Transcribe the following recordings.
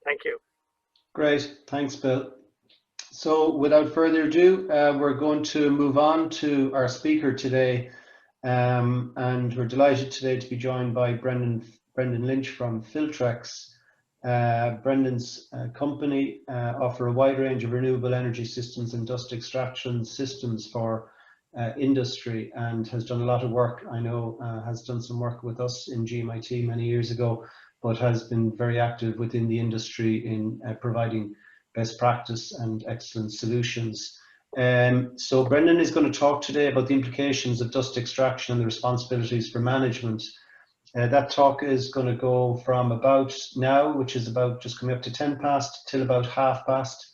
Thank you. Great, thanks, Bill. So without further ado, we're going to move on to our speaker today. And we're delighted today to be joined by Brendan Lynch from Filtrex. Brendan's company offer a wide range of renewable energy systems and dust extraction systems for industry, and has done a lot of work. I know has done some work with us in GMIT many years ago, but has been very active within the industry in providing best practice and excellent solutions. So Brendan is going to talk today about the implications of dust extraction and the responsibilities for management. That talk is going to go from about now, which is about just coming up to 10 past, till about half past.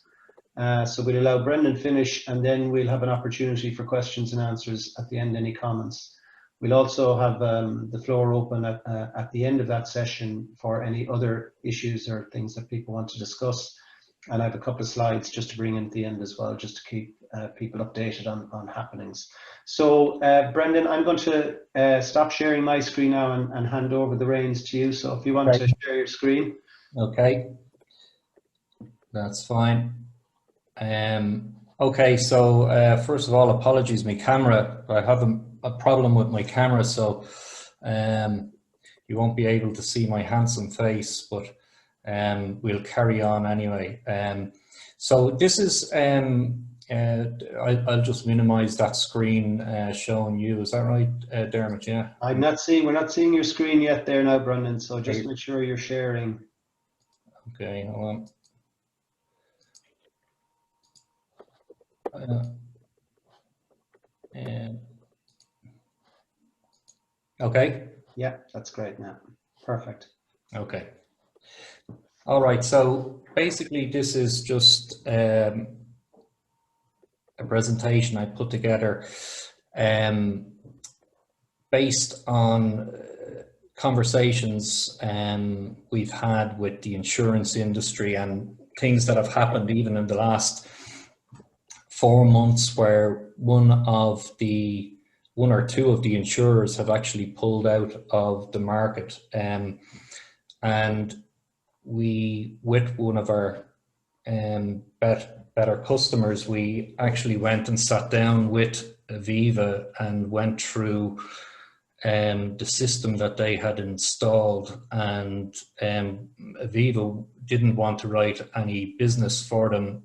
So we'll allow Brendan finish, and then we'll have an opportunity for questions and answers at the end, any comments. We'll also have the floor open at the end of that session for any other issues or things that people want to discuss. And I have a couple of slides just to bring in at the end as well, just to keep people updated on happenings. So Brendan, I'm going to stop sharing my screen now and hand over the reins to you. So if you want to share your screen. Okay, that's fine. Okay, so first of all, apologies, my camera, I have a problem with my camera, so you won't be able to see my handsome face, but we'll carry on anyway. So this is, I'll just minimize that screen showing you. Is that right, Dermot? Yeah. We're not seeing your screen yet there now, Brendan. So just make sure you're sharing. Okay, hold on. Okay. Yeah, that's great now. Perfect. Okay. All right. So basically, this is just a presentation I put together based on conversations we've had with the insurance industry and things that have happened even in the last 4 months, where one or two of the insurers have actually pulled out of the market. And we, with one of our better customers, we actually went and sat down with Aviva and went through the system that they had installed, and Aviva didn't want to write any business for them,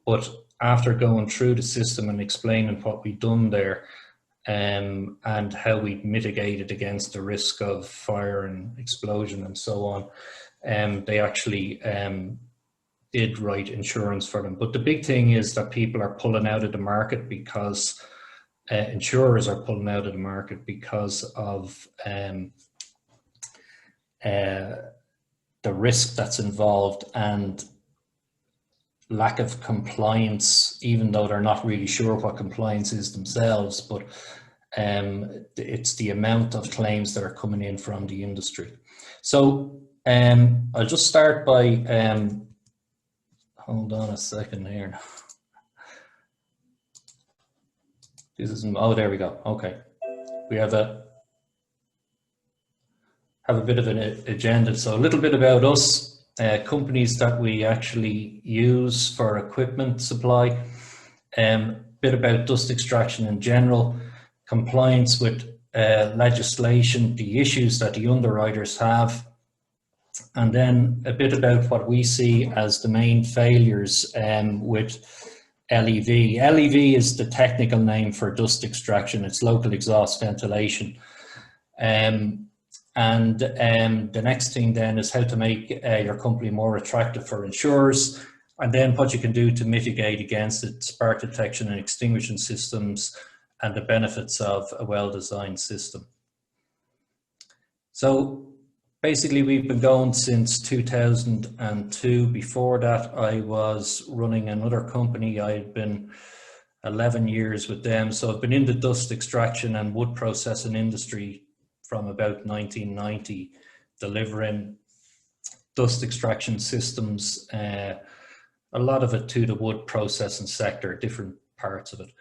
but after going through the system and explaining what we'd done there and how we mitigated against the risk of fire and explosion and so on, they actually did write insurance for them. But the big thing is that people are pulling out of the market because insurers are pulling out of the market because of the risk that's involved and lack of compliance, even though they're not really sure what compliance is themselves, but it's the amount of claims that are coming in from the industry. So I'll just start by, hold on a second here. This is, oh, there we go. Okay. We have a bit of an agenda. So a little bit about us. Companies that we actually use for equipment supply, bit about dust extraction in general, compliance with legislation, the issues that the underwriters have, and then a bit about what we see as the main failures with LEV. LEV is the technical name for dust extraction. It's local exhaust ventilation. And the next thing then is how to make your company more attractive for insurers, and then what you can do to mitigate against it, spark detection and extinguishing systems, and the benefits of a well-designed system. So basically we've been going since 2002. Before that I was running another company. I had been 11 years with them. So I've been in the dust extraction and wood processing industry from about 1990, delivering dust extraction systems, a lot of it to the wood processing sector, different parts of it.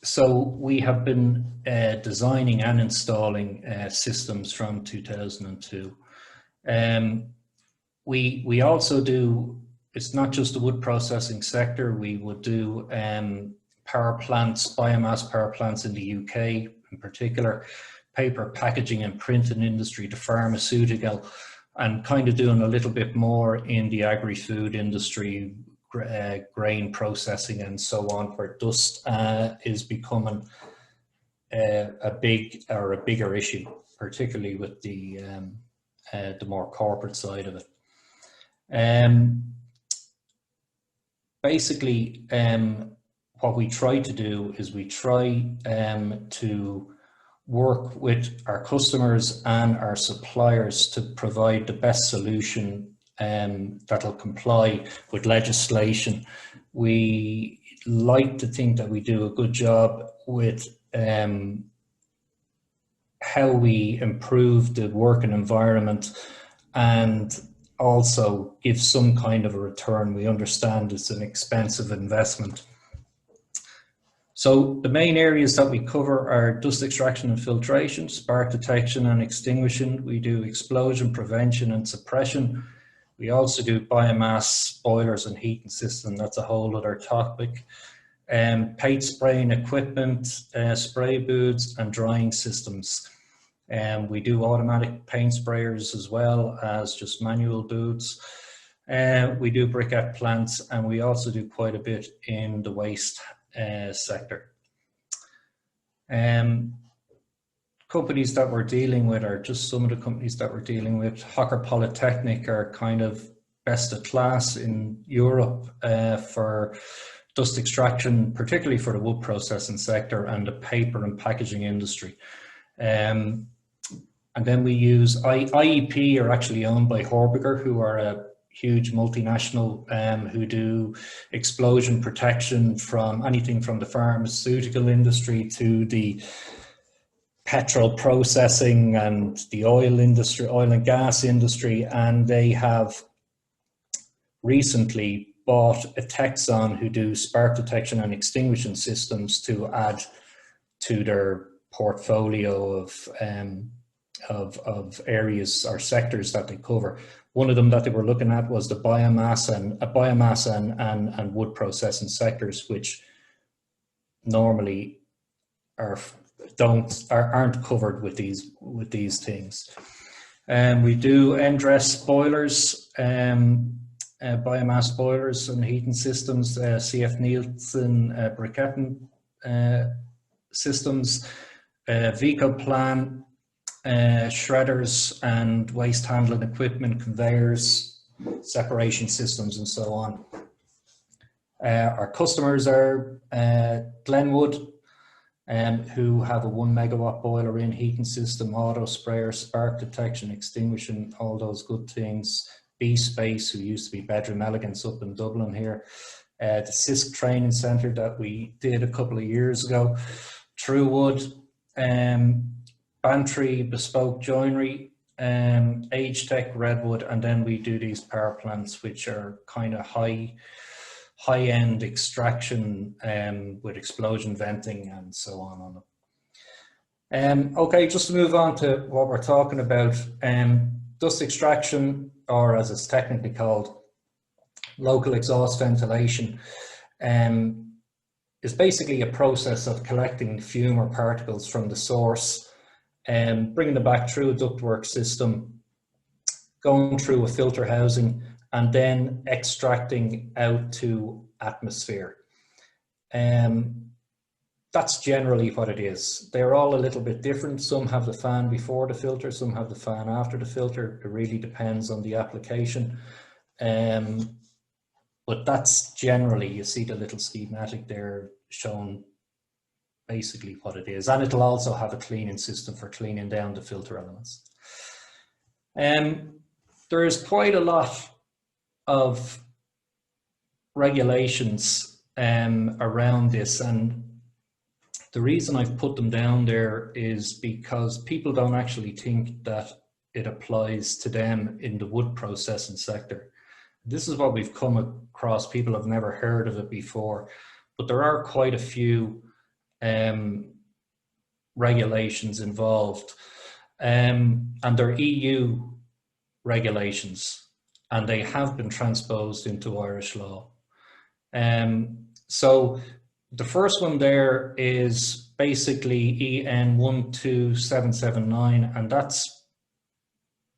So we have been designing and installing systems from 2002. We also do, it's not just the wood processing sector, we would do power plants, biomass power plants in the UK in particular, paper packaging and printing industry, the pharmaceutical, and kind of doing a little bit more in the agri-food industry, grain processing and so on, where dust is becoming a bigger issue, particularly with the more corporate side of it. Basically, what we try to do is we try to work with our customers and our suppliers to provide the best solution that'll comply with legislation. We like to think that we do a good job with how we improve the working environment and also give some kind of a return. We understand it's an expensive investment. So the main areas that we cover are dust extraction and filtration, spark detection and extinguishing. We do explosion prevention and suppression. We also do biomass boilers and heating system. That's a whole other topic. Paint spraying equipment, spray booths and drying systems. We do automatic paint sprayers as well as just manual booths. We do briquette plants, and we also do quite a bit in the waste sector. Companies that we're dealing with are just some of the companies that we're dealing with. Hocker Polytechnic are kind of best of class in Europe for dust extraction, particularly for the wood processing sector and the paper and packaging industry. And then we use IEP are actually owned by Horbiger, who are a huge multinational who do explosion protection from anything from the pharmaceutical industry to the petrol processing and the oil industry, oil and gas industry. And they have recently bought a Texon who do spark detection and extinguishing systems to add to their portfolio of areas or sectors that they cover. One of them that they were looking at was the biomass and wood processing sectors, which normally aren't covered with these things. We do NDRES boilers, biomass boilers and heating systems, CF Nielsen briquetting systems, Vico plan, shredders and waste handling equipment, conveyors, separation systems and so on. Our customers are Glenwood, who have a 1 megawatt boiler in, heating system, auto sprayer, spark detection, extinguishing, all those good things. B-Space, who used to be Bedroom Elegance up in Dublin here. The CISC training centre that we did a couple of years ago. Truewood, Bantry, Bespoke Joinery, Agetech, Redwood, and then we do these power plants, which are kind of high-end extraction with explosion venting and so on it. Okay, just to move on to what we're talking about, dust extraction, or as it's technically called, local exhaust ventilation, is basically a process of collecting fume or particles from the source and bringing them back through a ductwork system, going through a filter housing, and then extracting out to atmosphere. That's generally what it is. They're all a little bit different. Some have the fan before the filter, some have the fan after the filter. It really depends on the application. But that's generally, you see the little schematic there showing basically what it is. And it'll also have a cleaning system for cleaning down the filter elements. There is quite a lot of regulations around this, and the reason I've put them down there is because people don't actually think that it applies to them in the wood processing sector. This is what we've come across. People have never heard of it before, but there are quite a few regulations involved, and they're EU regulations, and they have been transposed into Irish law. So the first one there is basically EN 12779, and that's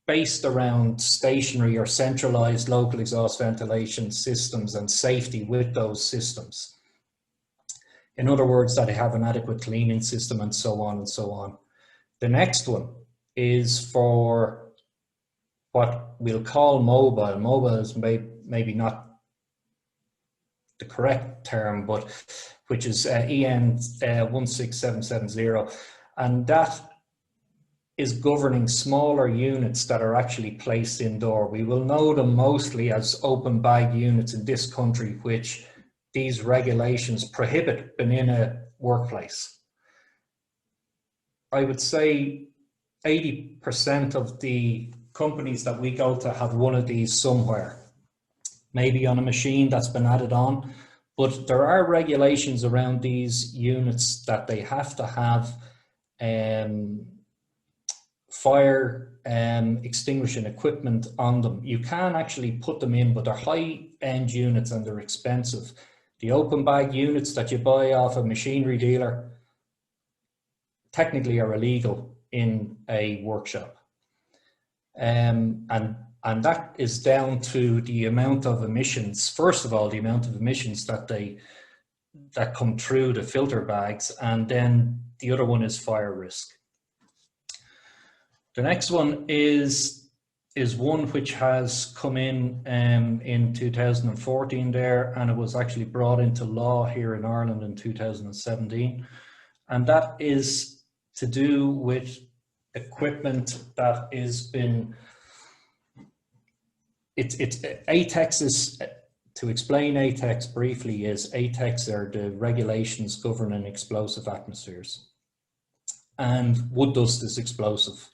based around stationary or centralized local exhaust ventilation systems and safety with those systems. In other words, that they have an adequate cleaning system and so on and so on. The next one is for what we'll call mobile. Mobile is maybe not the correct term, but which is EN 16770, and that is governing smaller units that are actually placed indoor. We will know them mostly as open bag units in this country, which these regulations prohibit in a workplace. I would say 80% of the companies that we go to have one of these somewhere, maybe on a machine that's been added on, but there are regulations around these units that they have to have fire extinguishing equipment on them. You can actually put them in, but they're high-end units and they're expensive. The open bag units that you buy off a machinery dealer technically are illegal in a workshop. And that is down to the amount of emissions. First of all, the amount of emissions that come through the filter bags, and then the other one is fire risk. The next one is one which has come in 2014 there, and it was actually brought into law here in Ireland in 2017, and that is to do with equipment that is been. It's ATEX is, to explain ATEX briefly, is ATEX are the regulations governing explosive atmospheres, and wood dust is explosive.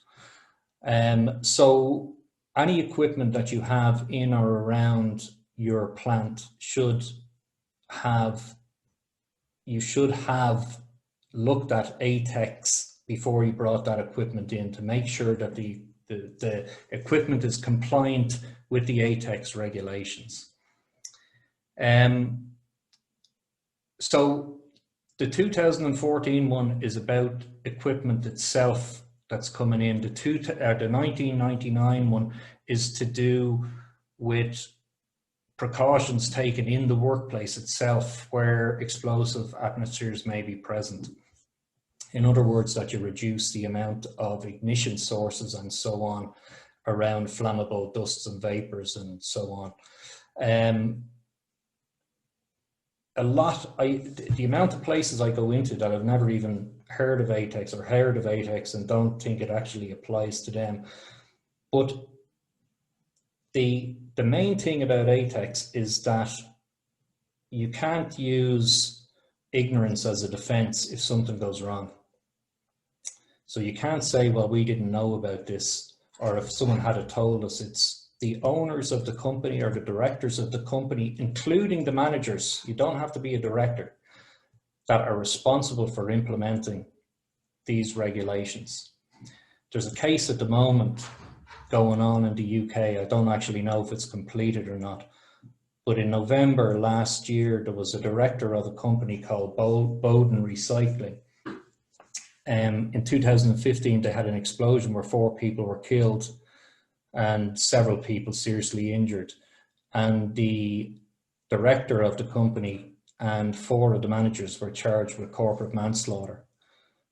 So any equipment that you have in or around your plant you should have looked at ATEX before you brought that equipment in, to make sure that the equipment is compliant with the ATEX regulations. So the 2014 one is about equipment itself that's coming in. The 1999 one is to do with precautions taken in the workplace itself where explosive atmospheres may be present. In other words, that you reduce the amount of ignition sources and so on around flammable dusts and vapors and so on. The amount of places I go into that I've never even heard of ATEX or heard of ATEX and don't think it actually applies to them. But the main thing about ATEX is that you can't use ignorance as a defense if something goes wrong. So you can't say, well, we didn't know about this, or if someone had told us. It's the owners of the company or the directors of the company, including the managers, you don't have to be a director, that are responsible for implementing these regulations. There's a case at the moment going on in the UK. I don't actually know if it's completed or not, but in November last year, there was a director of a company called Bowden Recycling. In 2015, they had an explosion where 4 people were killed and several people seriously injured. And the director of the company and 4 of the managers were charged with corporate manslaughter.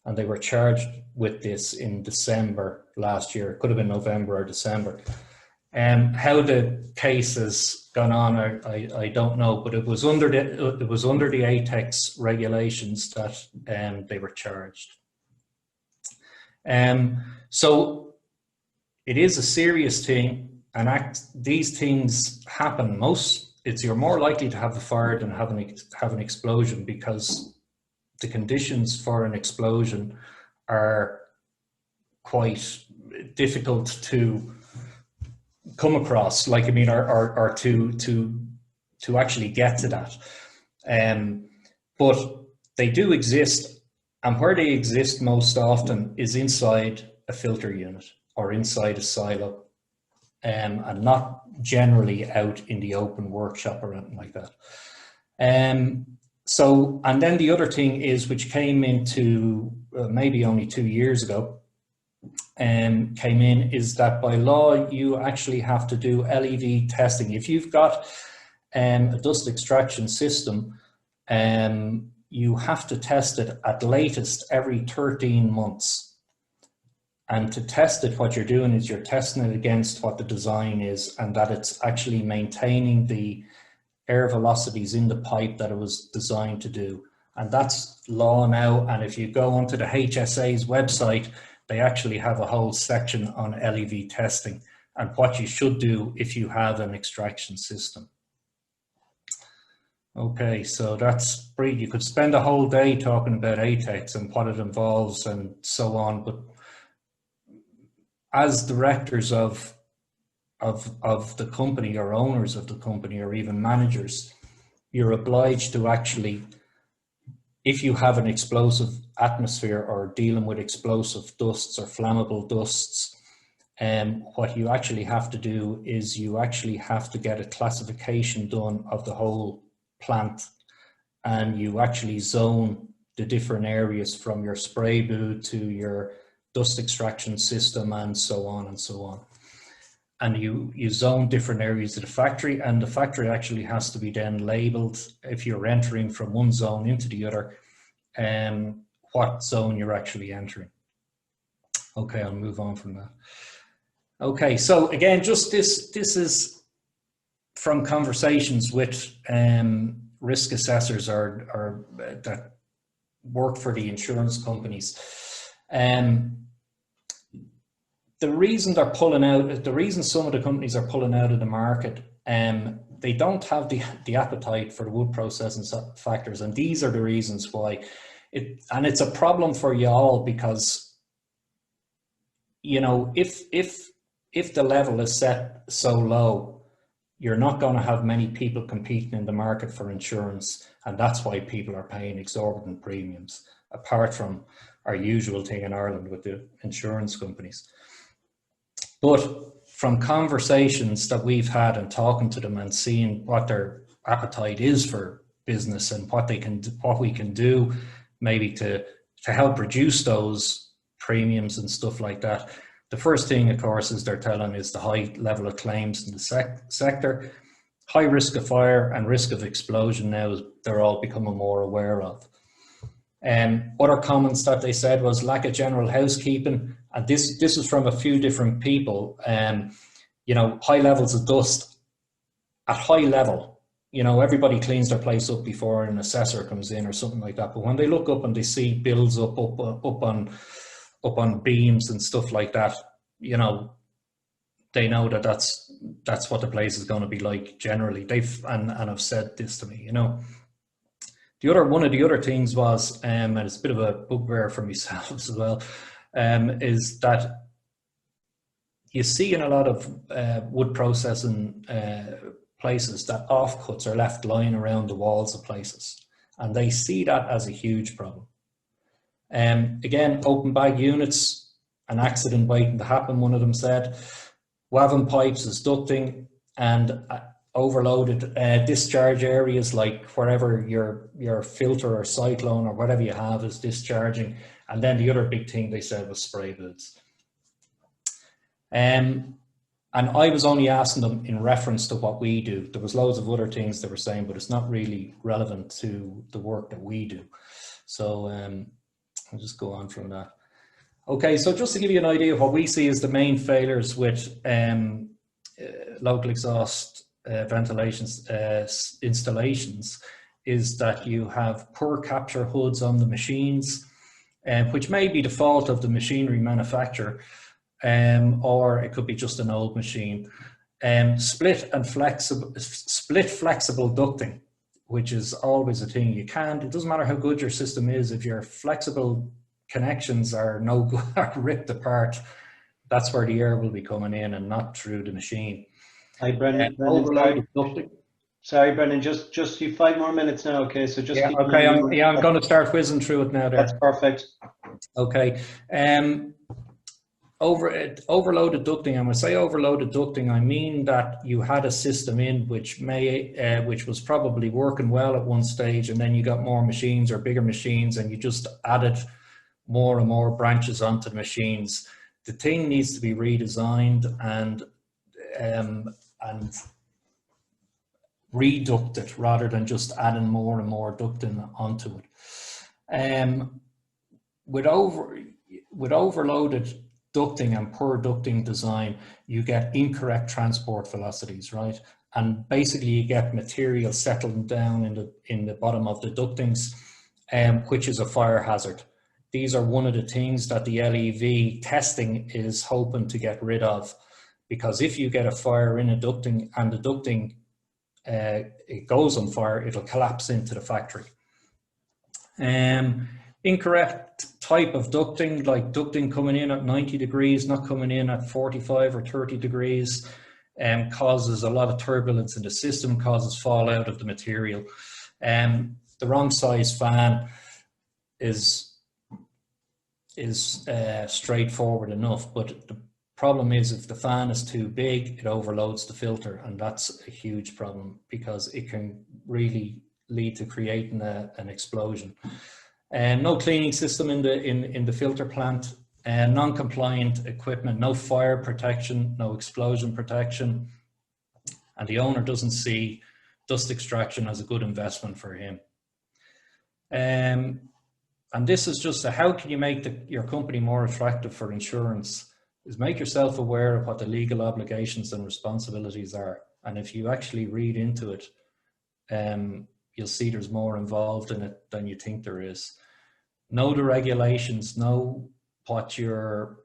And they were charged with this in December last year. It could have been November or December. How the case has gone on, I don't know, but it was under the ATEX regulations that they were charged. So it is a serious thing, and these things happen. You're more likely to have a fire than have an explosion, because the conditions for an explosion are quite difficult to come across, or to actually get to that. But they do exist, and where they exist most often is inside a filter unit or inside a silo. and not generally out in the open workshop or anything like that. And then the other thing is, which came into maybe only 2 years ago, is that by law you actually have to do LEV testing. If you've got a dust extraction system, you have to test it at latest every 13 months. And to test it, what you're doing is you're testing it against what the design is, and that it's actually maintaining the air velocities in the pipe that it was designed to do. And that's law now. And if you go onto the HSA's website, they actually have a whole section on LEV testing and what you should do if you have an extraction system. Okay, so that's pretty, you could spend a whole day talking about ATEX and what it involves and so on, but as directors of the company, or owners of the company, or even managers, you're obliged to actually, if you have an explosive atmosphere or dealing with explosive dusts or flammable dusts, what you actually have to do is you actually have to get a classification done of the whole plant, and you actually zone the different areas from your spray booth to your dust extraction system and so on and so on. And you zone different areas of the factory, and the factory actually has to be then labeled if you're entering from one zone into the other, what zone you're actually entering. Okay, I'll move on from that. Okay, so again, just this is from conversations with risk assessors or that work for the insurance companies. The reason they're pulling out, the reason some of the companies are pulling out of the market, they don't have the appetite for the wood processing factors, and these are the reasons why. It's a problem for you all, because, you know, if the level is set so low, you're not going to have many people competing in the market for insurance, and that's why people are paying exorbitant premiums, apart from our usual thing in Ireland with the insurance companies. But from conversations that we've had and talking to them and seeing what their appetite is for business and what we can do maybe to help reduce those premiums and stuff like that, the first thing, of course, is they're telling is the high level of claims in the sector, high risk of fire and risk of explosion now they're all becoming more aware of. Other comments that they said was lack of general housekeeping, and this is from a few different people. You know, high levels of dust at high level. You know, everybody cleans their place up before an assessor comes in or something like that. But when they look up and they see bills up on beams and stuff like that, you know, they know that that's what the place is going to be like generally. And have said this to me, you know. One of the other things was, and it's a bit of a bugbear for myself as well, is that you see in a lot of wood processing places that offcuts are left lying around the walls of places, and they see that as a huge problem. Again, open bag units, an accident waiting to happen, one of them said. Waven pipes is ducting, and overloaded discharge areas, like wherever your filter or cyclone or whatever you have is discharging. And then the other big thing they said was spray booths. And I was only asking them in reference to what we do. There was loads of other things they were saying, but it's not really relevant to the work that we do. So I'll just go on from that. Okay, so just to give you an idea of what we see as the main failures with local exhaust ventilations installations, is that you have poor capture hoods on the machines, which may be the fault of the machinery manufacturer, or it could be just an old machine. Split flexible ducting, which is always a thing. It doesn't matter how good your system is, if your flexible connections are no good, are ripped apart, that's where the air will be coming in and not through the machine. Hi, Brendan. Sorry, Brendan. Just you 5 more minutes now. Okay, so just keep okay. I'm going to start whizzing through it now. There. That's perfect. Okay. overloaded ducting, and when I say overloaded ducting, I mean that you had a system in which which was probably working well at one stage, and then you got more machines or bigger machines, and you just added more and more branches onto the machines. The thing needs to be redesigned and reducted rather than just adding more and more ducting onto it. With overloaded ducting and poor ducting design, you get incorrect transport velocities, right? And basically you get material settling down in the bottom of the ductings, which is a fire hazard. These are one of the things that the LEV testing is hoping to get rid of, because if you get a fire in a ducting and the ducting it goes on fire, it'll collapse into the factory. Incorrect type of ducting, like ducting coming in at 90 degrees, not coming in at 45 or 30 degrees, causes a lot of turbulence in the system, causes fallout of the material. The wrong size fan is straightforward enough, but the problem is if the fan is too big, it overloads the filter, and that's a huge problem because it can really lead to creating an explosion. No cleaning system in the filter plant, non-compliant equipment, no fire protection, no explosion protection, and the owner doesn't see dust extraction as a good investment for him. And this is just how can you make your company more attractive for insurance, is make yourself aware of what the legal obligations and responsibilities are. And if you actually read into it, you'll see there's more involved in it than you think there is. Know the regulations, know what your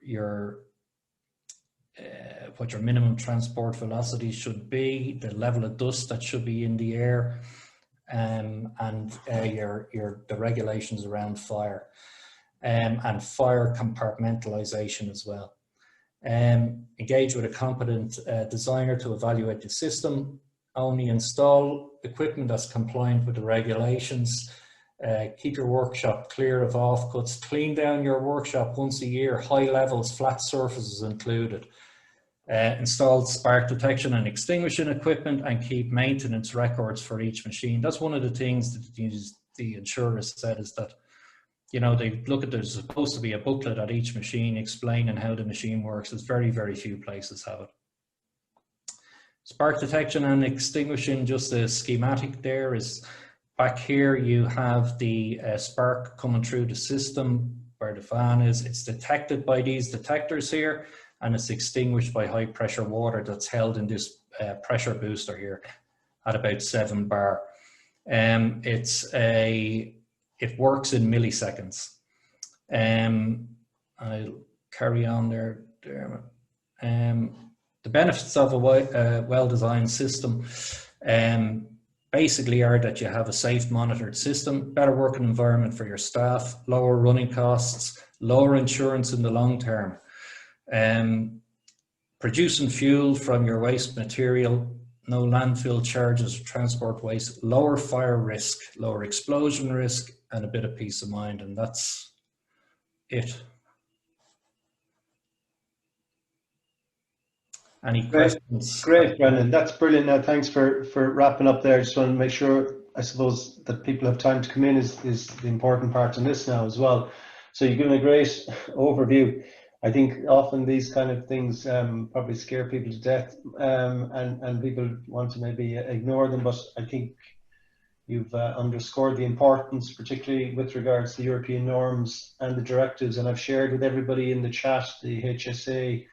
minimum transport velocity should be, the level of dust that should be in the air, and the regulations around fire, and fire compartmentalization as well. Engage with a competent designer to evaluate the system. Only install equipment that's compliant with the regulations. Keep your workshop clear of offcuts. Clean down your workshop once a year, high levels, flat surfaces included. Install spark detection and extinguishing equipment, and keep maintenance records for each machine. That's one of the things that the insurers said, is that, you know, they look at, there's supposed to be a booklet at each machine explaining how the machine works. There's very, very few places have it. Spark detection and extinguishing, just a schematic there is, back here you have the spark coming through the system where the fan is. It's detected by these detectors here, and it's extinguished by high pressure water that's held in this pressure booster here at about 7 bar. It works in milliseconds. I'll carry on there. The benefits of a well-designed system basically are that you have a safe, monitored system, better working environment for your staff, lower running costs, lower insurance in the long term, producing fuel from your waste material, no landfill charges, transport waste, lower fire risk, lower explosion risk, and a bit of peace of mind, and that's it. Any questions? Great, Brendan. That's brilliant. Now, thanks for wrapping up there. Just want to make sure, I suppose, that people have time to come in is the important part in this now as well. So you've given a great overview. I think often these kind of things probably scare people to death, and people want to maybe ignore them, but I think you've underscored the importance, particularly with regards to European norms and the directives, and I've shared with everybody in the chat the HSA